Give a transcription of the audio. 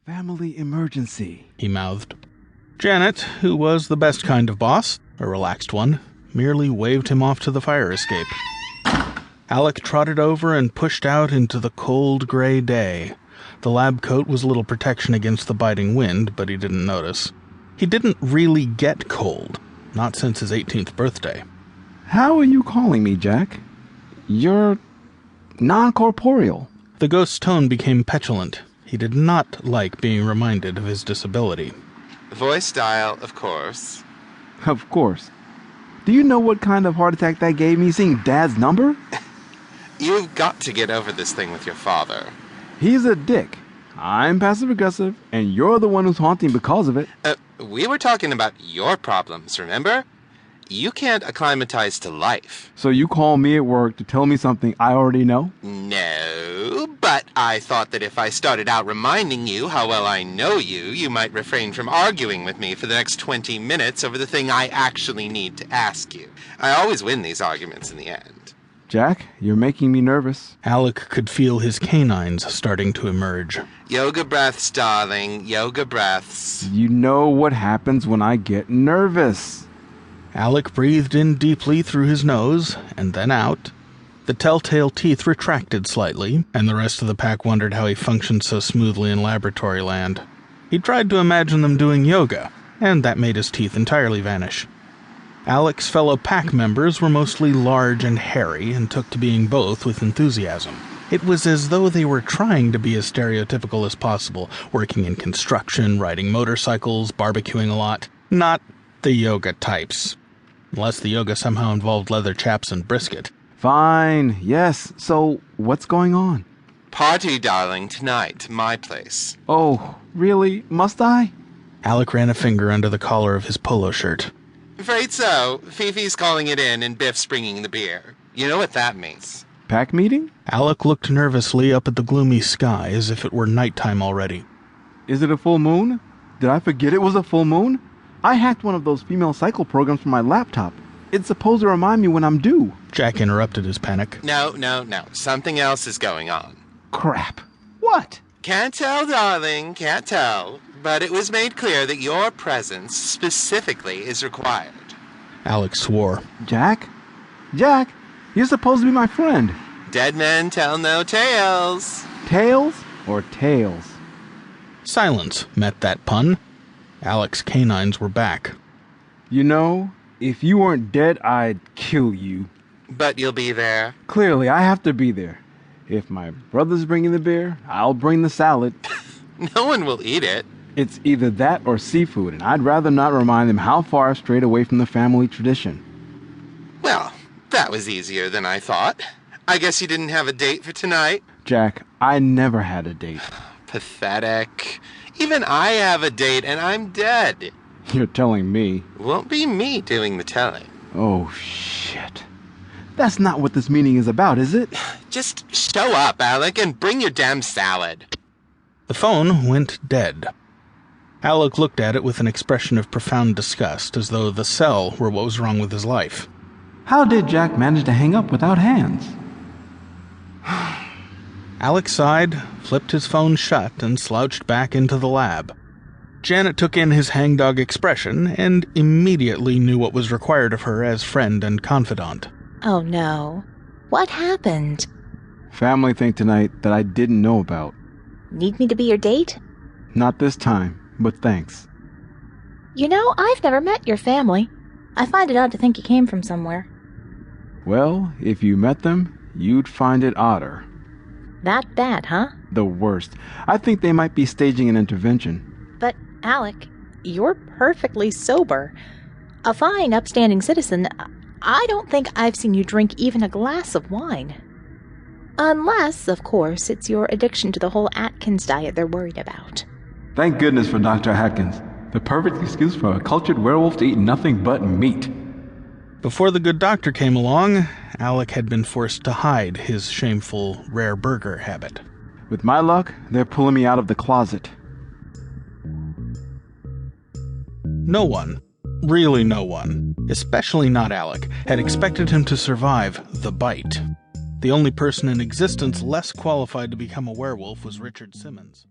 Family emergency, he mouthed. Janet, who was the best kind of boss, a relaxed one, merely waved him off to the fire escape. Alec trotted over and pushed out into the cold gray day. The lab coat was a little protection against the biting wind, but he didn't notice. He didn't really get cold, not since his 18th birthday. How are you calling me, Jack? You're non-corporeal. The ghost's tone became petulant. He did not like being reminded of his disability. Voice dial, of course. Of course. Do you know what kind of heart attack that gave me seeing Dad's number? You've got to get over this thing with your father. He's a dick. I'm passive-aggressive, and you're the one who's haunting because of it. We were talking about your problems, remember? You can't acclimatize to life. So you call me at work to tell me something I already know? No, but I thought that if I started out reminding you how well I know you, you might refrain from arguing with me for the next 20 minutes over the thing I actually need to ask you. I always win these arguments in the end. Jack, you're making me nervous. Alec could feel his canines starting to emerge. Yoga breaths, darling. Yoga breaths. You know what happens when I get nervous. Alec breathed in deeply through his nose, and then out. The telltale teeth retracted slightly, and the rest of the pack wondered how he functioned so smoothly in laboratory land. He tried to imagine them doing yoga, and that made his teeth entirely vanish. Alec's fellow pack members were mostly large and hairy, and took to being both with enthusiasm. It was as though they were trying to be as stereotypical as possible, working in construction, riding motorcycles, barbecuing a lot. Not the yoga types. Unless the yoga somehow involved leather chaps and brisket. Fine, yes. So, what's going on? Party, darling, tonight, my place. Oh, really? Must I? Alec ran a finger under the collar of his polo shirt. Afraid so. Fifi's calling it in and Biff's bringing the beer. You know what that means. Pack meeting? Alec looked nervously up at the gloomy sky as if it were nighttime already. Is it a full moon? Did I forget it was a full moon? I hacked one of those female cycle programs from my laptop. It's supposed to remind me when I'm due. Jack interrupted his panic. No. Something else is going on. Crap. What? Can't tell, darling, can't tell. But it was made clear that your presence specifically is required. Alec swore. Jack, you're supposed to be my friend. Dead men tell no tales. Tales or tails? Silence met that pun. Alec's canines were back. You know, if you weren't dead, I'd kill you. But you'll be there. Clearly, I have to be there. If my brother's bringing the beer, I'll bring the salad. No one will eat it. It's either that or seafood, and I'd rather not remind them how far I've strayed away from the family tradition. Well, that was easier than I thought. I guess you didn't have a date for tonight? Jack, I never had a date. Pathetic. Even I have a date, and I'm dead. You're telling me. Won't be me doing the telling. Oh, shit. That's not what this meeting is about, is it? Just show up, Alec, and bring your damn salad. The phone went dead. Alec looked at it with an expression of profound disgust, as though the cell were what was wrong with his life. How did Jack manage to hang up without hands? Alec sighed, flipped his phone shut, and slouched back into the lab. Janet took in his hangdog expression and immediately knew what was required of her as friend and confidant. Oh no. What happened? Family thing tonight that I didn't know about. Need me to be your date? Not this time, but thanks. You know, I've never met your family. I find it odd to think you came from somewhere. Well, if you met them, you'd find it odder. That bad, huh? The worst. I think they might be staging an intervention. But, Alec, you're perfectly sober. A fine, upstanding citizen. I don't think I've seen you drink even a glass of wine. Unless, of course, it's your addiction to the whole Atkins diet they're worried about. Thank goodness for Dr. Atkins. The perfect excuse for a cultured werewolf to eat nothing but meat. Before the good doctor came along, Alec had been forced to hide his shameful rare burger habit. With my luck, they're pulling me out of the closet. No one, really no one, especially not Alec, had expected him to survive the bite. The only person in existence less qualified to become a werewolf was Richard Simmons.